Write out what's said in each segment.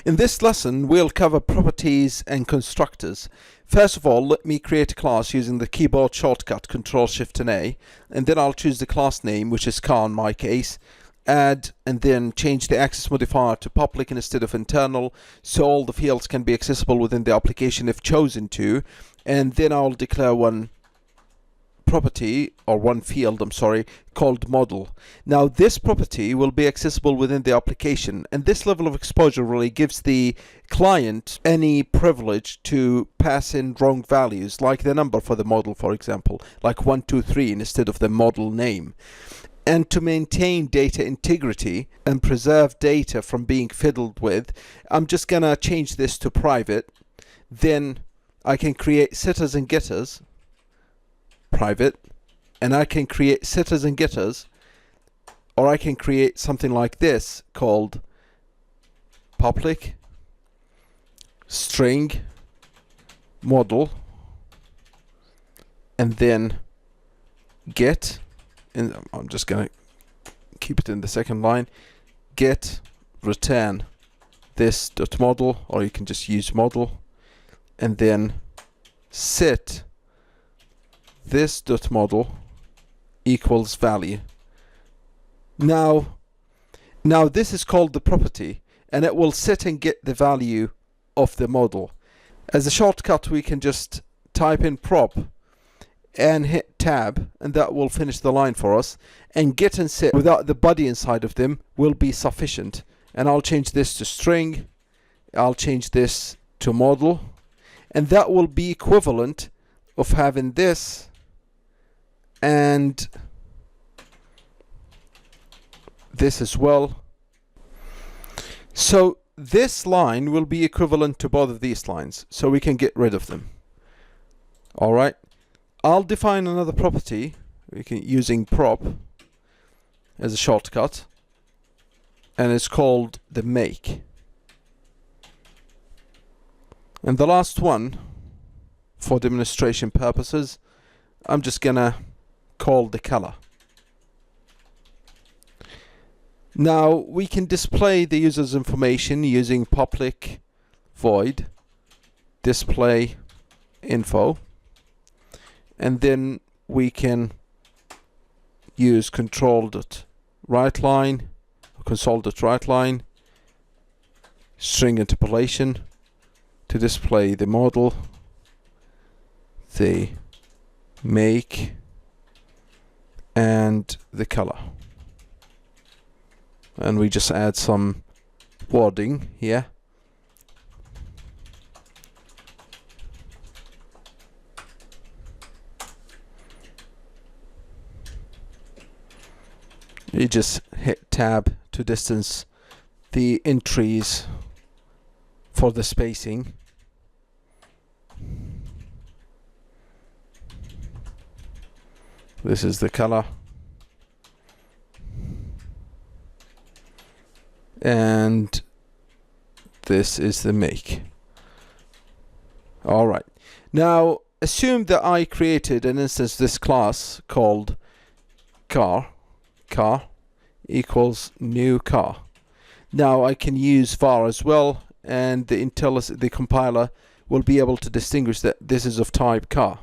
In this lesson, we'll cover properties and constructors. First of all, let me create a class using the keyboard shortcut Ctrl+Shift and A, and then I'll choose the class name, which is car in my case, add and then change the access modifier to public instead of internal, so all the fields can be accessible within the application if chosen to, and then I'll declare one property, or one field, called model. Now this property will be accessible within the application, and this level of exposure really gives the client any privilege to pass in wrong values, like the number for the model, for example, like 123 instead of the model name. And to maintain data integrity and preserve data from being fiddled with, I'm just gonna change this to private. Then I can create setters and getters, private, and I can create setters and getters, or I can create something like this called public string model, and then get, and I'm just gonna keep it in the second line, get return this dot model, or you can just use model, and then set this dot model equals value. Now this is called the property, and it will set and get the value of the model. As a shortcut, we can just type in prop and hit tab, and that will finish the line for us, and get and set without the body inside of them will be sufficient. And I'll change this to string, I'll change this to model, and that will be equivalent of having this and this as well. So this line will be equivalent to both of these lines, so we can get rid of them. Alright, I'll define another property using prop as a shortcut, and it's called the make. And the last one, for demonstration purposes, I'm just gonna call the color. Now we can display the user's information using public void display info, and then we can use control.writeLine or console.writeLine string interpolation to display the model, the make, and the color. And we just add some wording here. You just hit tab to distance the entries for the spacing. This is the color, and this is the make. Alright, now assume that I created an instance of this class called car equals new car. Now I can use var as well, and the compiler will be able to distinguish that this is of type car.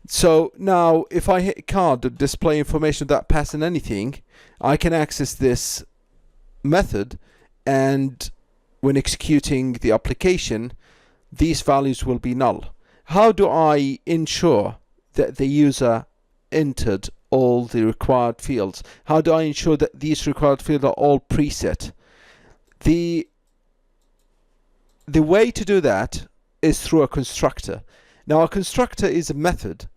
So now if I hit car to display information without passing anything, I can access this method, and when executing the application, these values will be null. How do I ensure that the user entered all the required fields? How do I ensure that these required fields are all preset? The way to do that is through a constructor. Now a constructor is a method,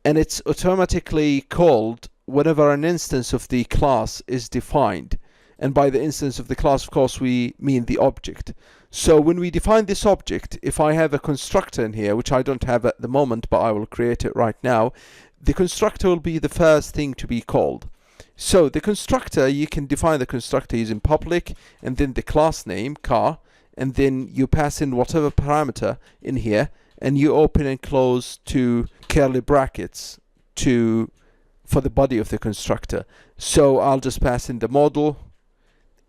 and it's automatically called whenever an instance of the class is defined. And by the instance of the class, of course, we mean the object. So when we define this object, if I have a constructor in here, which I don't have at the moment, but I will create it right now, the constructor will be the first thing to be called. So the constructor, you can define the constructor using public, and then the class name, car, and then you pass in whatever parameter in here, and you open and close two curly brackets for the body of the constructor. So I'll just pass in the model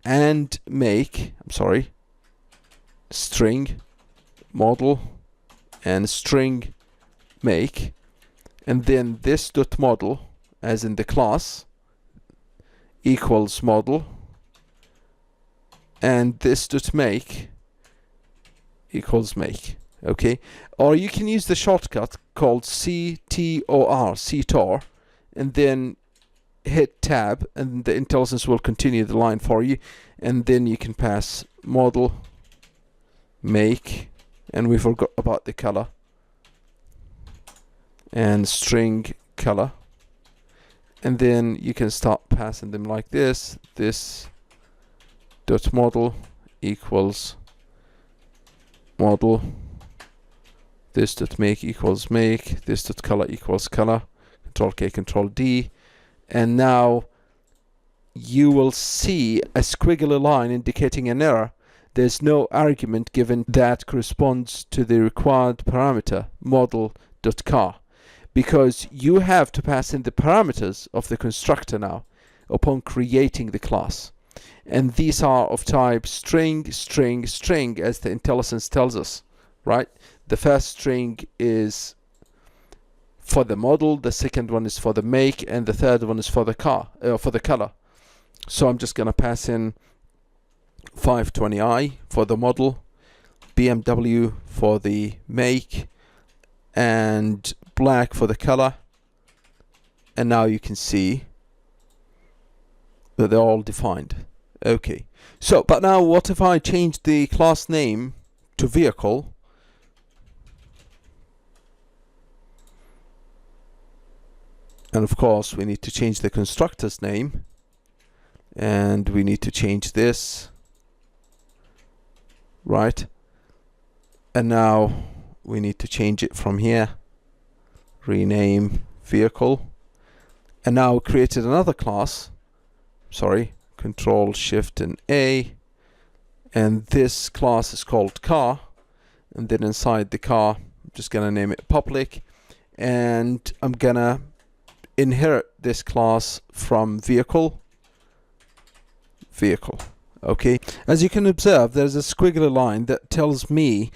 and make, string model and string make, and then this dot model, as in the class, equals model, and this dot make equals make. Okay, or you can use the shortcut called CTOR, and then hit tab, and the IntelliSense will continue the line for you, and then you can pass model make, and we forgot about the color, and string color, and then you can start passing them like this. This dot model equals model, this dot make equals make, this dot color equals color, Control K, Control D, and now you will see a squiggly line indicating an error. There's no argument given that corresponds to the required parameter model.car, because you have to pass in the parameters of the constructor now upon creating the class, and these are of type string, string, string, as the IntelliSense tells us, right? The first string is for the model, the second one is for the make, and the third one is for the color. So I'm just gonna pass in 520i for the model, BMW for the make, and black for the color. And now you can see that they're all defined. Okay, so but now what if I change the class name to vehicle? And of course we need to change the constructor's name, and we need to change this, right? And now we need to change it from here, rename vehicle, and now we created another class, sorry, Control Shift and A, and this class is called car, and then inside the car I'm just gonna name it public, and I'm gonna inherit this class from vehicle. Okay, as you can observe, there's a squiggly line that tells me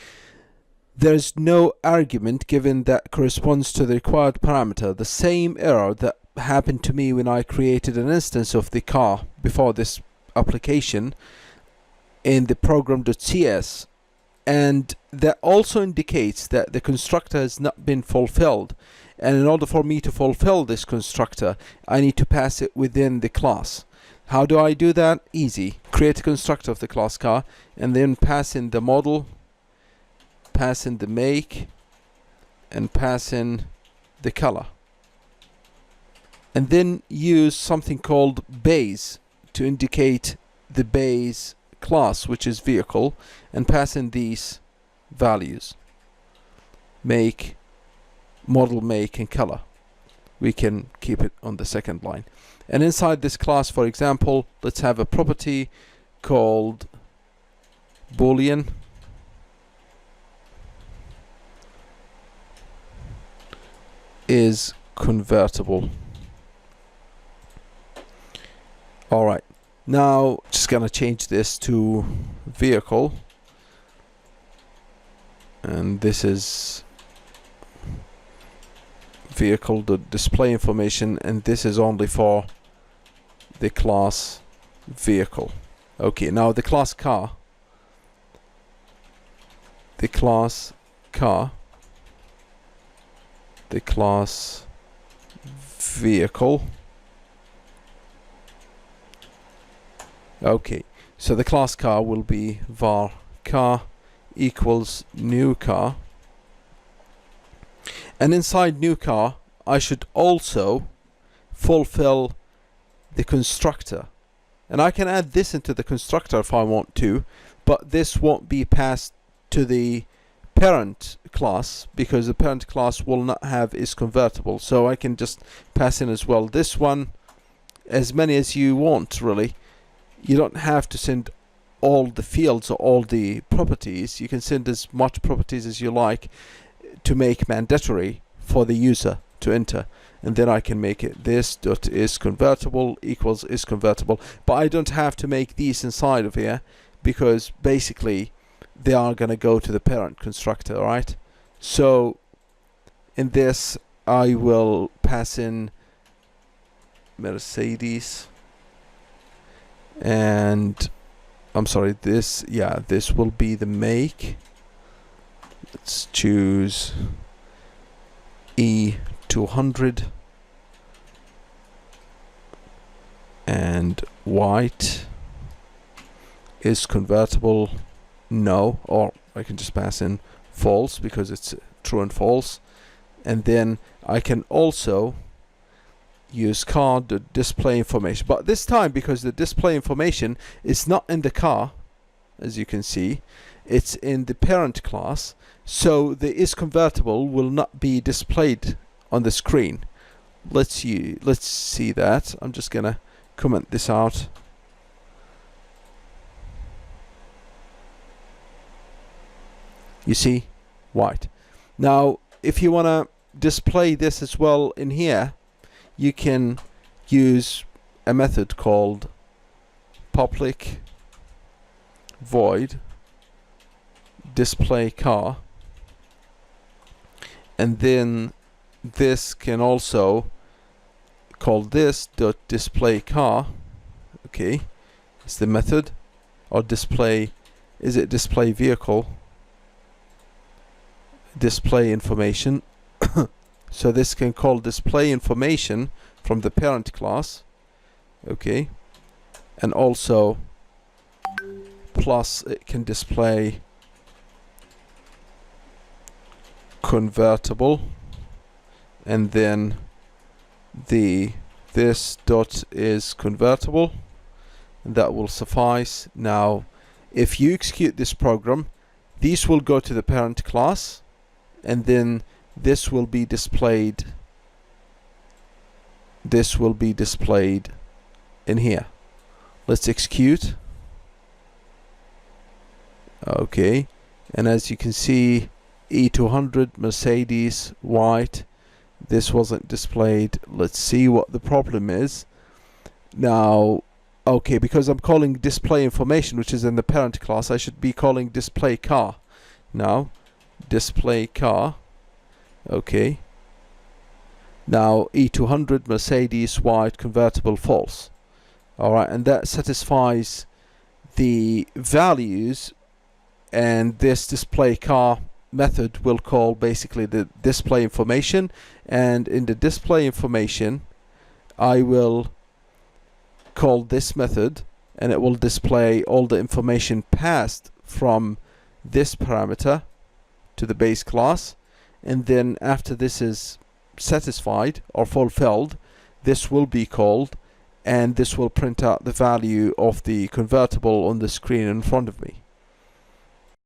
there's no argument given that corresponds to the required parameter. The same error that happened to me when I created an instance of the car before this application in the program.cs, and that also indicates that the constructor has not been fulfilled, and in order for me to fulfill this constructor I need to pass it within the class. How do I do that? Easy. Create a constructor of the class car, and then pass in the model, pass in the make, and pass in the color, and then use something called base to indicate the base class, which is vehicle, and pass in these values: make, model, make, and color. We can keep it on the second line. And inside this class, for example, let's have a property called Boolean is convertible. Alright, now just gonna change this to vehicle, and this is vehicle display information, and this is only for the class vehicle. Okay, now the class car, the class vehicle. Okay, so the class car will be var car equals new car, and inside new car I should also fulfill the constructor, and I can add this into the constructor if I want to, but this won't be passed to the parent class because the parent class will not have is convertible. So I can just pass in as well this one, as many as you want really. You don't have to send all the fields or all the properties. You can send as much properties as you like to make mandatory for the user to enter, and then I can make it this dot is convertible equals is convertible, but I don't have to make these inside of here because basically they are going to go to the parent constructor, right? So in this, I will pass in Mercedes, and I'm sorry, this will be the make. Let's choose E200, and white is convertible, no, or I can just pass in false because it's true and false. And then I can also use car to display information, but this time, because the display information is not in the car, as you can see, it's in the parent class, so the is convertible will not be displayed on the screen. Let's see that. I'm just gonna comment this out. You see, white. Now if you want to display this as well in here, you can use a method called public void display car, and then this can also call this dot display car. Okay, it's the method, or display, is it display vehicle, display information. So this can call display information from the parent class. Okay, and also plus it can display convertible, and then this dot is convertible, and that will suffice. Now if you execute this program, these will go to the parent class, and then this will be displayed in here. Let's execute. Okay, and as you can see, E200 Mercedes white, this wasn't displayed. Let's see what the problem is now. Okay, because I'm calling display information, which is in the parent class, I should be calling display car. Now display car. Okay, now E200 Mercedes white convertible false. Alright, and that satisfies the values, and this display car method will call basically the display information, and in the display information I will call this method, and it will display all the information passed from this parameter to the base class. And then after this is satisfied or fulfilled, this will be called, and this will print out the value of the convertible on the screen in front of me.